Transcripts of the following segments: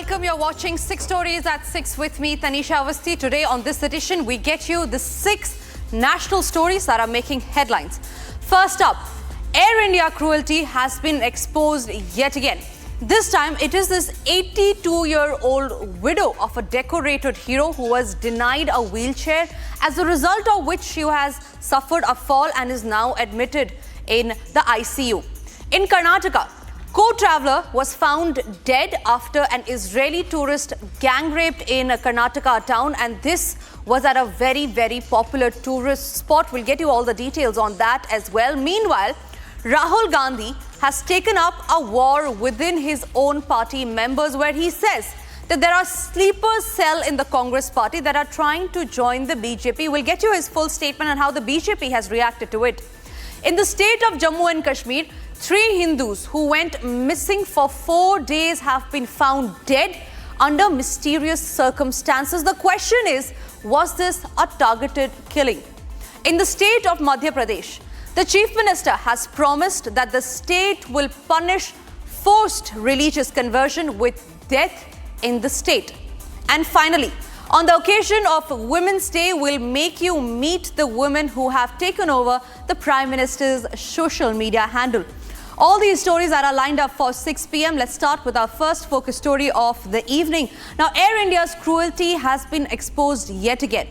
welcome. You're watching 6 Stories at 6 with me, Tanisha Avasthi. Today on this edition, we get you the 6 national stories that are making headlines. First up, Air India cruelty has been exposed yet again. This time, it is this 82-year-old widow of a decorated hero who was denied a wheelchair, as a result of which she has suffered a fall and is now admitted in the ICU. In Karnataka, co-traveler was found dead after an Israeli tourist gang raped in a Karnataka town, and this was at a very, very popular tourist spot. We'll get you all the details on that as well. Meanwhile, Rahul Gandhi has taken up a war within his own party members, where he says that there are sleeper cell in the Congress party that are trying to join the BJP. We'll get you his full statement on how the BJP has reacted to it. In the state of Jammu and Kashmir, 3 Hindus who went missing for 4 days have been found dead under mysterious circumstances. The question is, was this a targeted killing? In the state of Madhya Pradesh, the Chief Minister has promised that the state will punish forced religious conversion with death in the state. And finally, on the occasion of Women's Day, we'll make you meet the women who have taken over the Prime Minister's social media handle. All these stories are lined up for 6 p.m. Let's start with our first focus story of the evening. Now, Air India's cruelty has been exposed yet again.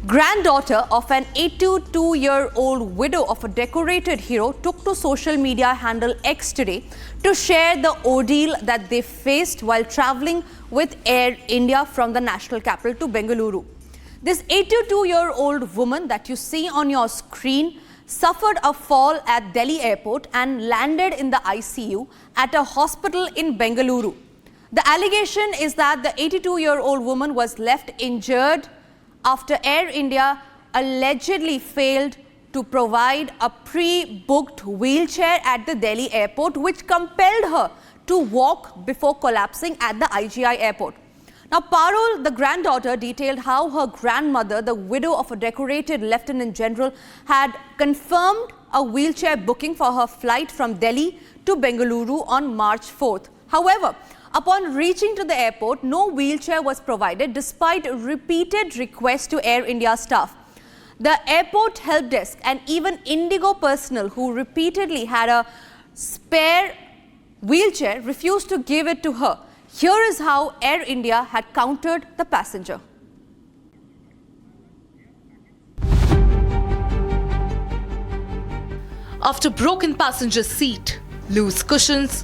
Granddaughter of an 82-year-old widow of a decorated hero took to social media handle X today to share the ordeal that they faced while traveling with Air India from the national capital to Bengaluru. This 82-year-old woman that you see on your screen suffered a fall at Delhi airport and landed in the ICU at a hospital in Bengaluru. The allegation is that the 82-year-old woman was left injured after Air India allegedly failed to provide a pre-booked wheelchair at the Delhi airport, which compelled her to walk before collapsing at the IGI airport. Now, Parul, the granddaughter, detailed how her grandmother, the widow of a decorated Lieutenant General, had confirmed a wheelchair booking for her flight from Delhi to Bengaluru on March 4th. However, upon reaching to the airport, no wheelchair was provided despite repeated requests to Air India staff. The airport help desk and even Indigo personnel who repeatedly had a spare wheelchair refused to give it to her. Here is how Air India had countered the passenger. After broken passenger seat, loose cushions,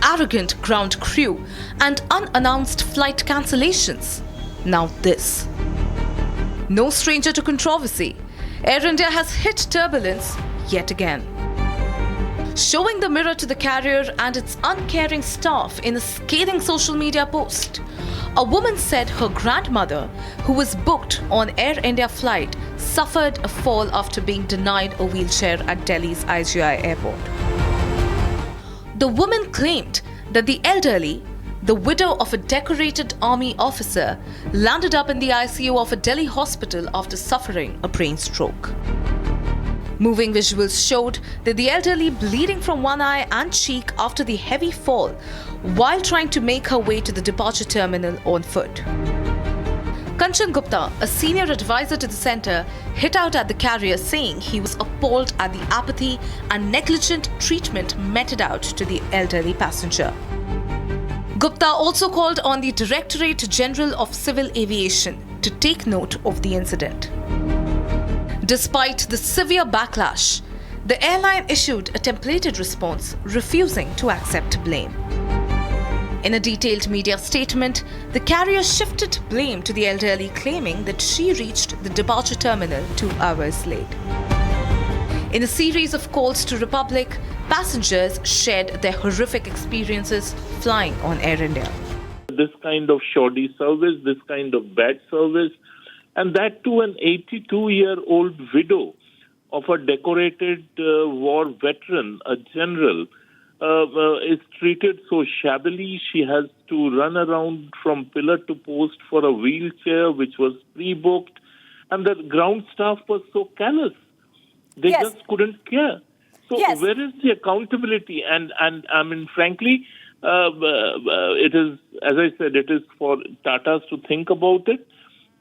arrogant ground crew and unannounced flight cancellations, now this. No stranger to controversy, Air India has hit turbulence yet again. Showing the mirror to the carrier and its uncaring staff in a scathing social media post, a woman said her grandmother, who was booked on Air India flight, suffered a fall after being denied a wheelchair at Delhi's IGI airport. The woman claimed that the elderly, the widow of a decorated army officer, landed up in the ICU of a Delhi hospital after suffering a brain stroke. Moving visuals showed that the elderly bleeding from one eye and cheek after the heavy fall while trying to make her way to the departure terminal on foot. Kanchan Gupta, a senior advisor to the centre, hit out at the carrier, saying he was appalled at the apathy and negligent treatment meted out to the elderly passenger. Gupta also called on the Directorate General of Civil Aviation to take note of the incident. Despite the severe backlash, the airline issued a templated response, refusing to accept blame. In a detailed media statement, the carrier shifted blame to the elderly, claiming that she reached the departure terminal 2 hours late. In a series of calls to Republic, passengers shared their horrific experiences flying on Air India. This kind of shoddy service, this kind of bad service, and that to an 82-year-old widow of a decorated war veteran, a general, is treated so shabbily. She has to run around from pillar to post for a wheelchair which was pre-booked, and the ground staff was so callous. They just couldn't care. So where is the accountability? And I mean, frankly, it is, as I said, it is for Tatas to think about it.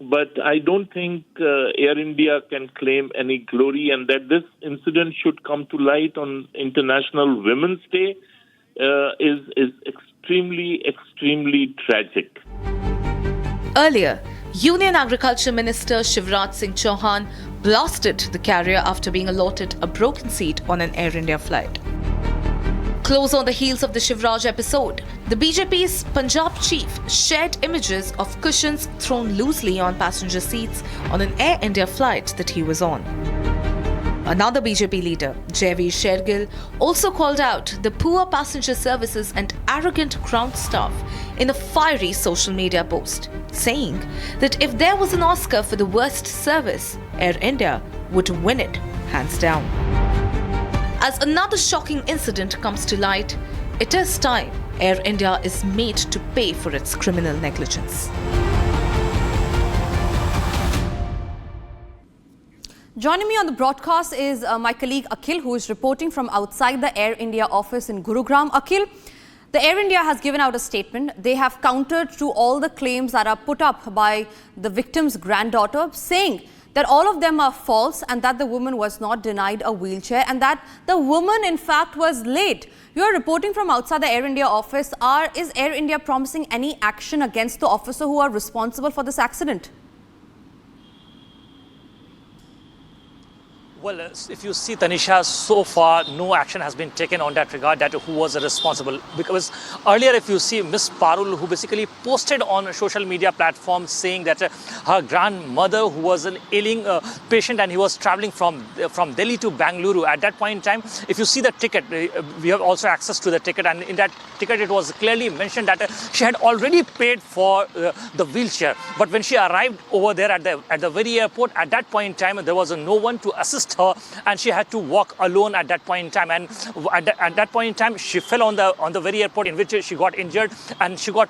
But I don't think Air India can claim any glory, and that this incident should come to light on International Women's Day is extremely tragic. Earlier, Union Agriculture Minister Shivraj Singh Chauhan blasted the carrier after being allotted a broken seat on an Air India flight. Close on the heels of the Shivraj episode, the BJP's Punjab chief shared images of cushions thrown loosely on passenger seats on an Air India flight that he was on. Another BJP leader, Jaiveer Shergill, also called out the poor passenger services and arrogant ground staff in a fiery social media post, saying that if there was an Oscar for the worst service, Air India would win it, hands down. As another shocking incident comes to light, it is time Air India is made to pay for its criminal negligence. Joining me on the broadcast is my colleague Akhil, who is reporting from outside the Air India office in Gurugram. Akhil, the Air India has given out a statement. They have countered to all the claims that are put up by the victim's granddaughter, saying that all of them are false and that the woman was not denied a wheelchair and that the woman in fact was late. You are reporting from outside the Air India office. Is Air India promising any action against the officer who are responsible for this accident? Well, if you see, Tanisha, so far no action has been taken on that regard, that who was responsible. Because earlier, if you see Miss Parul, who basically posted on a social media platform saying that her grandmother, who was an ailing patient and he was traveling from Delhi to Bangalore, at that point in time, if you see the ticket, we have also access to the ticket, and in that ticket it was clearly mentioned that she had already paid for the wheelchair. But when she arrived over there at the very airport, at that point in time, there was no one to assist her, and she had to walk alone at that point in time. And at that point in time, she fell on the very airport, in which she got injured, and she got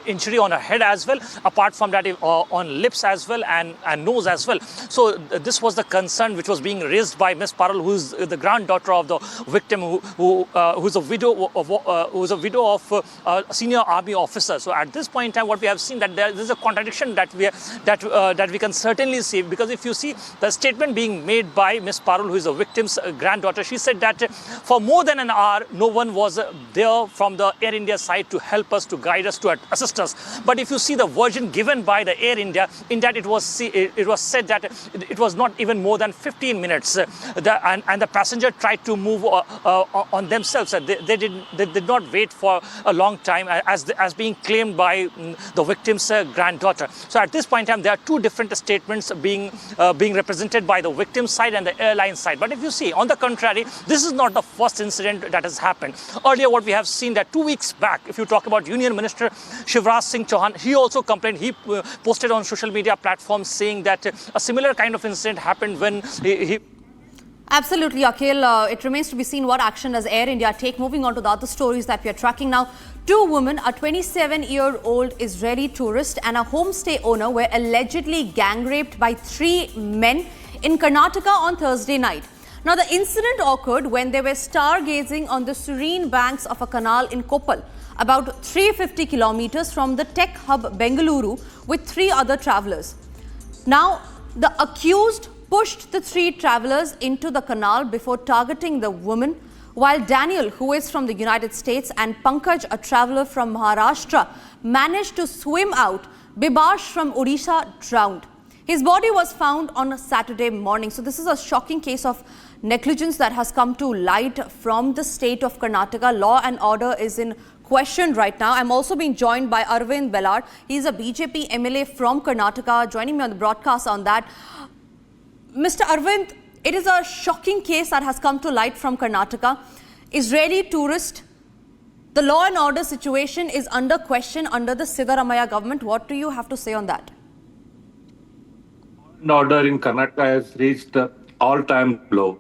injury on her head as well. Apart from that, on lips as well and nose as well. So this was the concern which was being raised by Miss Parul, who is the granddaughter of the victim, who's a widow of a senior army officer. So at this point in time, what we have seen, that there is a contradiction that we can certainly see, because if you see the statement being made by Miss Parul, who is the victim's granddaughter, she said that for more than an hour, no one was there from the Air India side to help us, to guide us, to assist us. But if you see the version given by the Air India, in that it was said that it was not even more than 15 minutes, and the passenger tried to move on themselves. They did not wait for a long time, as being claimed by the victim's granddaughter. So at this point in time, there are two different statements being represented by the victim's side and the airline side. But if you see, on the contrary, this is not the first incident that has happened. Earlier, what we have seen, that 2 weeks back, if you talk about Union Minister Shivraj Singh Chauhan, he also complained. He posted on social media platforms saying that a similar kind of incident happened when he Absolutely, Akhil. It remains to be seen what action does Air India take. Moving on to the other stories that we are tracking now. Two women, a 27-year-old Israeli tourist and a homestay owner, were allegedly gang raped by 3 men in Karnataka on Thursday night. Now, the incident occurred when they were stargazing on the serene banks of a canal in Koppal, about 350 kilometers from the tech hub Bengaluru, with 3 other travelers. Now, the accused pushed the 3 travelers into the canal before targeting the woman, while Daniel, who is from the United States, and Pankaj, a traveler from Maharashtra, managed to swim out. Bibash from Odisha drowned. His body was found on a Saturday morning. So this is a shocking case of negligence that has come to light from the state of Karnataka. Law and order is in question right now. I'm also being joined by Arvind Bellard. He's a BJP MLA from Karnataka, joining me on the broadcast on that. Mr. Arvind, it is a shocking case that has come to light from Karnataka. Israeli tourist, the law and order situation is under question under the Siddaramaiah government. What do you have to say on that? And order in Karnataka has reached all-time low.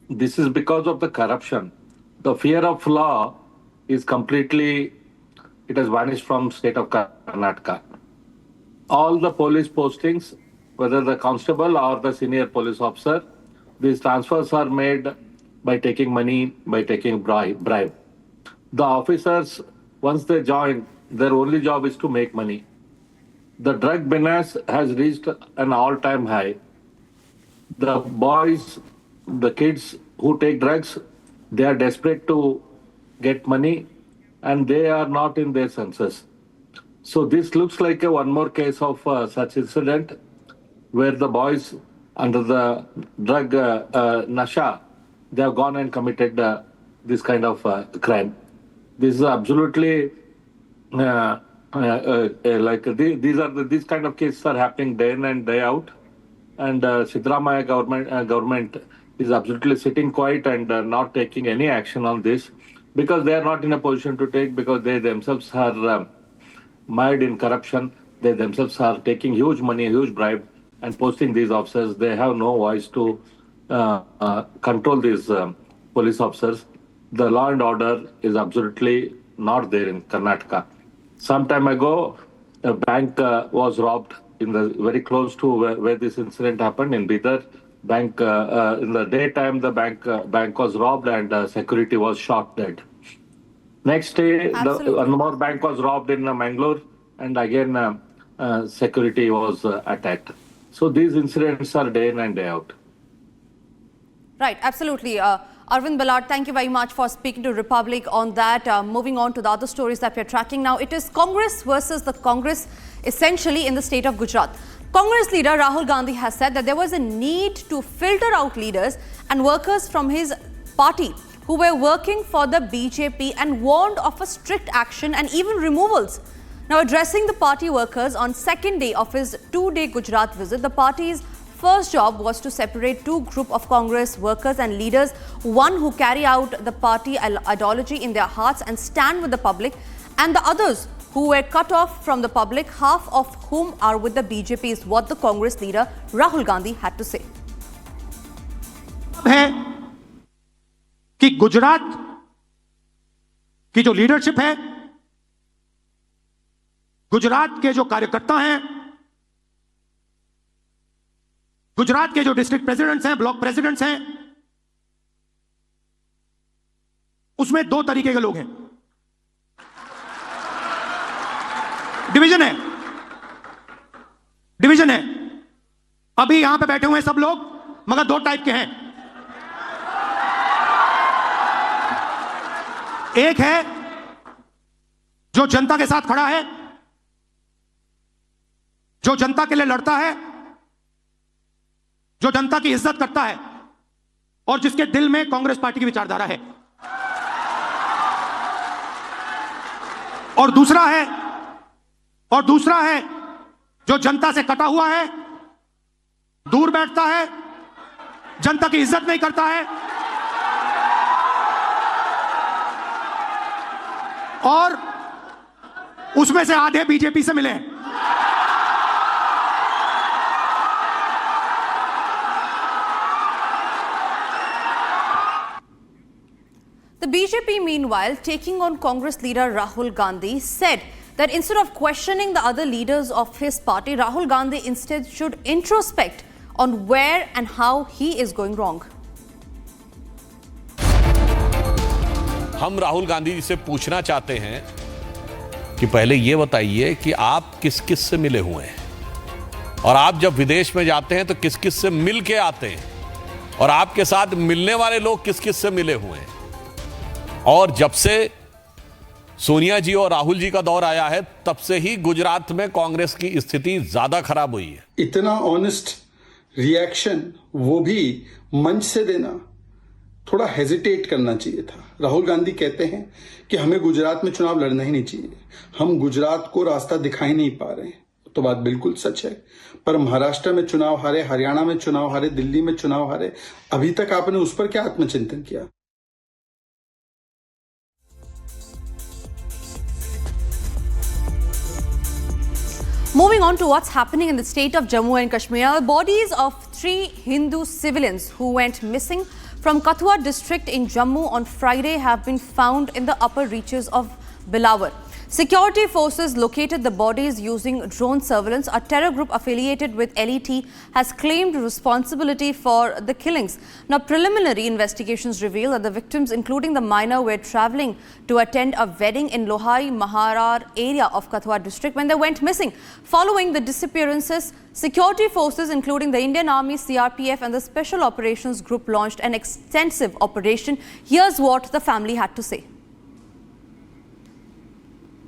This is because of the corruption. The fear of law is completely, it has vanished from state of Karnataka. All the police postings, whether the constable or the senior police officer, these transfers are made by taking money, by taking bribe. The officers once they join, their only job is to make money. The drug menace has reached an all-time high. The boys, the kids who take drugs, they are desperate to get money and they are not in their senses. So this looks like one more case of such incident where the boys under the drug nasha, they have gone and committed this kind of crime. This is absolutely these kind of cases are happening day in and day out, and Siddaramaiah government is absolutely sitting quiet and not taking any action on this because they are not in a position to take, because they themselves are mired in corruption. They themselves are taking huge money, huge bribe, and posting these officers. They have no voice to control these police officers. The law and order is absolutely not there in Karnataka. Some time ago, a bank was robbed in the very close to where this incident happened in Bidar. Bank in the daytime, the bank was robbed and security was shot dead. Next day, one more bank was robbed in Mangalore, and again security was attacked. So these incidents are day in and day out. Right, absolutely. Arvind Ballard, thank you very much for speaking to Republic on that. Moving on to the other stories that we're tracking now. It is Congress versus the Congress, essentially in the state of Gujarat. Congress leader Rahul Gandhi has said that there was a need to filter out leaders and workers from his party who were working for the BJP and warned of a strict action and even removals. Now, addressing the party workers on second day of his two-day Gujarat visit, the party's first job was to separate two groups of Congress workers and leaders, one who carry out the party ideology in their hearts and stand with the public, and the others who were cut off from the public, half of whom are with the BJP, is what the Congress leader Rahul Gandhi had to say. है कि गुजरात की जो leadership है, गुजरात के जो कार्यकर्ता हैं, गुजरात के जो डिस्ट्रिक्ट प्रेसिडेंट्स हैं, ब्लॉक प्रेसिडेंट्स हैं, उसमें दो तरीके के लोग हैं. डिवीजन है. अभी यहां पे बैठे हुए हैं सब लोग, मगर दो टाइप के हैं. एक है जो जनता के साथ खड़ा है, जो जनता के लिए लड़ता है, जो जनता की इज्जत करता है और जिसके दिल में कांग्रेस पार्टी की विचारधारा है. और दूसरा है जो जनता से कटा हुआ है, दूर बैठता है, जनता की इज्जत नहीं करता है और उसमें से आधे बीजेपी से मिले हैं. The BJP, meanwhile, taking on Congress leader Rahul Gandhi, said that instead of questioning the other leaders of his party, Rahul Gandhi instead should introspect on where and how he is going wrong. हम राहुल गांधी जी से पूछना चाहते हैं कि पहले ये बताइए कि आप किस किस से मिले हुए हैं, और आप जब विदेश में जाते हैं तो किस किस से मिल के आते हैं, और आपके साथ मिलने वाले लोग किस किस से मिले हुए हैं. और जब से सोनिया जी और राहुल जी का दौर आया है, तब से ही गुजरात में कांग्रेस की स्थिति ज्यादा खराब हुई है. इतना ऑनेस्ट रिएक्शन वो भी मंच से देना, थोड़ा हेजिटेट करना चाहिए था. राहुल गांधी कहते हैं कि हमें गुजरात में चुनाव लड़ना ही नहीं चाहिए, हम गुजरात को रास्ता दिखाई नहीं पा रहे हैं. तो बात बिल्कुल सच है, पर महाराष्ट्र में चुनाव हारे, हरियाणा में चुनाव हारे, दिल्ली में चुनाव हारे, अभी तक आपने उस पर क्या आत्मचिंतन किया? Moving on to what's happening in the state of Jammu and Kashmir, the bodies of 3 Hindu civilians who went missing from Kathua district in Jammu on Friday have been found in the upper reaches of Bilawar. Security forces located the bodies using drone surveillance. A terror group affiliated with LET has claimed responsibility for the killings. Now, preliminary investigations reveal that the victims, including the minor, were travelling to attend a wedding in Lohai Maharar area of Kathua district when they went missing. Following the disappearances, security forces, including the Indian Army, CRPF and the Special Operations Group, launched an extensive operation. Here's what the family had to say.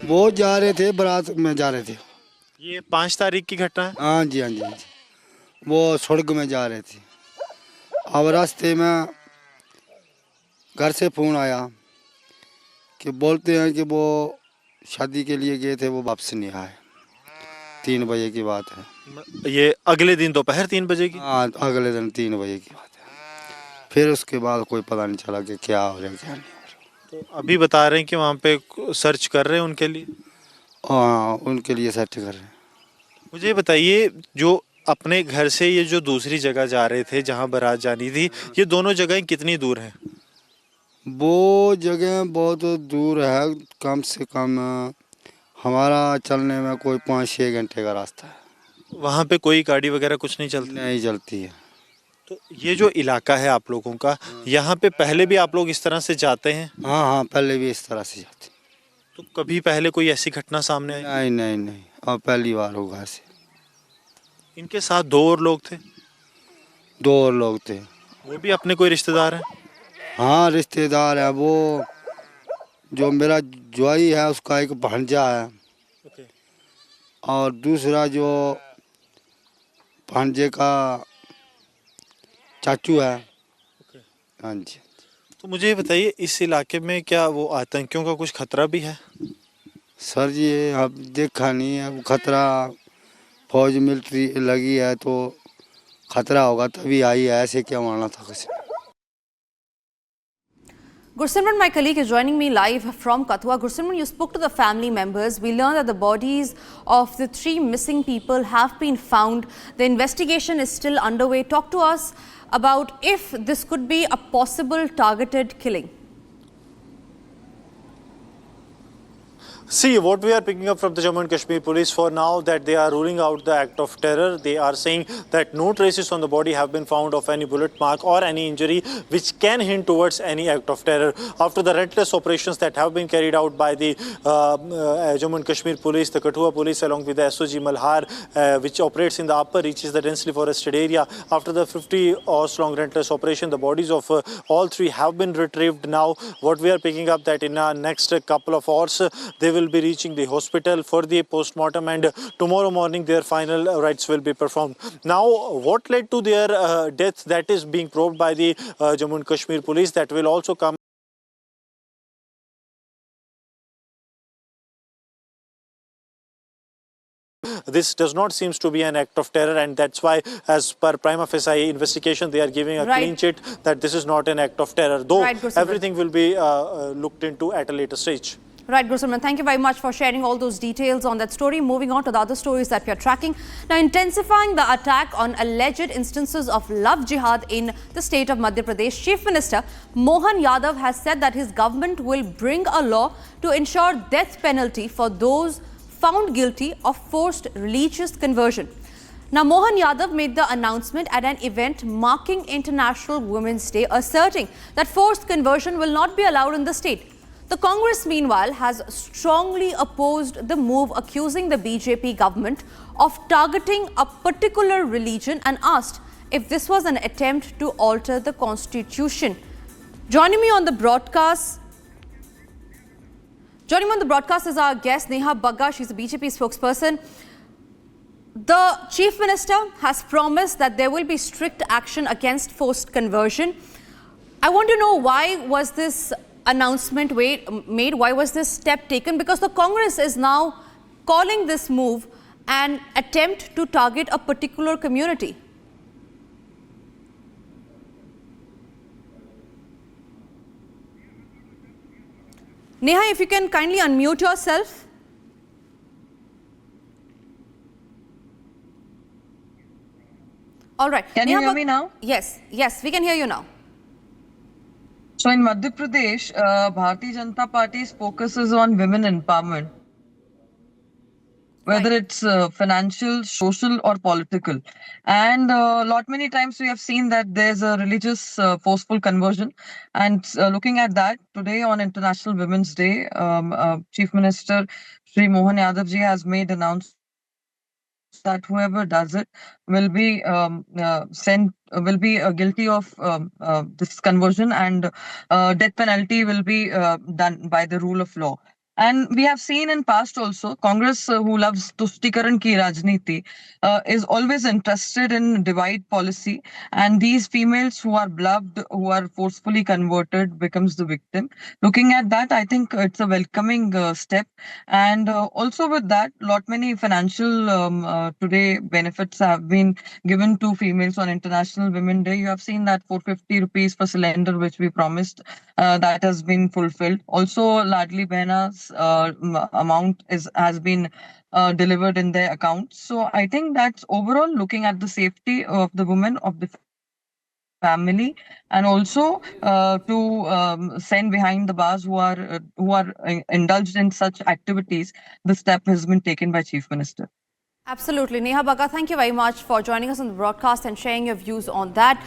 वो जा रहे थे, बारात में जा रहे थे। ये 5 तारीख की घटना है? हाँ जी, हाँ जी, हाँ जी। वो सड़क में जा रहे थे। अब रास्ते में घर से फ़ोन आया कि बोलते हैं कि वो शादी के लिए गए थे, वो वापस नहीं आए। 3 बजे की बात है। ये अगले दिन दोपहर 3 बजे की? हाँ, अगले दिन 3 बजे की बात है। फिर उसके बाद कोई पता नहीं चला कि क्या हो रहा है, क्या नहीं। तो अभी बता रहे हैं कि वहाँ पे सर्च कर रहे हैं उनके लिए? हाँ, उनके लिए सर्च कर रहे हैं। मुझे बताइए, जो अपने घर से ये जो दूसरी जगह जा रहे थे जहाँ बारात जानी थी, ये दोनों जगहें कितनी दूर हैं? वो जगह बहुत दूर है, कम से कम हमारा चलने में कोई 5-6 घंटे का रास्ता है। वहाँ पे कोई गाड़ी वगैरह कुछ नहीं चलती? नहीं चलती है। तो ये जो इलाका है आप लोगों का, यहाँ पे पहले भी आप लोग इस तरह से जाते हैं? हाँ हाँ, पहले भी इस तरह से जाते। तो कभी पहले कोई ऐसी घटना सामने आई? नहीं नहीं नहीं, अब पहली बार होगा ऐसे। इनके साथ 2 और लोग थे? 2 और लोग थे। वो भी अपने कोई रिश्तेदार हैं? हाँ, रिश्तेदार है। वो जो मेरा ज्वाई है उसका एक भांजा है। और दूसरा जो भांजे का चाचू है। हाँ जी। तो मुझे बताइए, इस इलाके में क्या वो आतंकियों का कुछ खतरा भी है? सर जी, अब देखा नहीं है। वो खतरा फौज मिलिट्री लगी है तो खतरा होगा तभी आई है, ऐसे क्या मानना था किसी। Gursimran, my colleague, is joining me live from Kathua. Gursimran, you spoke to the family members. We learned that the bodies of the 3 missing people have been found. The investigation is still underway. Talk to us about if this could be a possible targeted killing. See, what we are picking up from the Jammu and Kashmir police for now, that they are ruling out the act of terror. They are saying that no traces on the body have been found of any bullet mark or any injury which can hint towards any act of terror. After the relentless operations that have been carried out by the Jammu and Kashmir police, the Kathua police along with the SOG Malhar, which operates in the upper reaches, the densely forested area. After the 50 hours long relentless operation, the bodies of all 3 have been retrieved. Now, what we are picking up that in our next couple of hours, they will be reaching the hospital for the post-mortem, and tomorrow morning their final rites will be performed. Now, what led to their death, that is being probed by the Jammu and Kashmir police. That will also come. This does not seem to be an act of terror, and that's why, as per prima facie investigation, they are giving a clean chit that this is not an act of terror, though everything will be looked into at a later stage. Right, Gursimran, thank you very much for sharing all those details on that story. Moving on to the other stories that we are tracking. Now, intensifying the attack on alleged instances of love jihad in the state of Madhya Pradesh, Chief Minister Mohan Yadav has said that his government will bring a law to ensure death penalty for those found guilty of forced religious conversion. Now, Mohan Yadav made the announcement at an event marking International Women's Day, asserting that forced conversion will not be allowed in the state. The Congress, meanwhile, has strongly opposed the move, accusing the BJP government of targeting a particular religion and asked if this was an attempt to alter the constitution. Joining me on the broadcast is our guest, Neha Bagga. She's a BJP spokesperson. The Chief Minister has promised that there will be strict action against forced conversion. I want to know, why was this announcement made? Why was this step taken? Because the Congress is now calling this move an attempt to target a particular community. Neha, if you can kindly unmute yourself. All right. Can you hear me now? Yes, we can hear you now. So in Madhya Pradesh, Bharatiya Janata Party's focuses on women empowerment. whether it's financial, social, or political. And many times we have seen that there's a religious forceful conversion. And looking at that, today on International Women's Day, Chief Minister Shri Mohan Yadav ji has made announcement that whoever does it will be guilty of this conversion, and death penalty will be done by the rule of law. And we have seen in past also, Congress, who loves Tuštikaran ki Rajniti, is always interested in divide policy. And these females who are beloved, who are forcefully converted, becomes the victim. Looking at that, I think it's a welcoming step. And also with that, many financial today benefits have been given to females on International Women's Day. You have seen that 450 rupees per cylinder, which we promised, that has been fulfilled. Also, Ladli Behna's amount has been delivered in their accounts. So I think that's overall looking at the safety of the women, of the family, and also to send behind the bars who are indulged in such activities. The step has been taken by Chief Minister. Absolutely. Neha Bagga, thank you very much for joining us on the broadcast and sharing your views on that.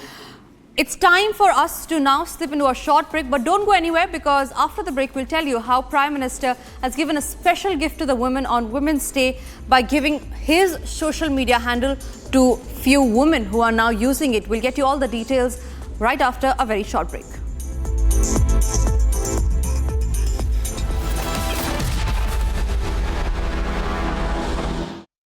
It's time for us to now slip into a short break, but don't go anywhere, because after the break we'll tell you how Prime Minister has given a special gift to the women on Women's Day by giving his social media handle to few women who are now using it. We'll get you all the details right after a very short break.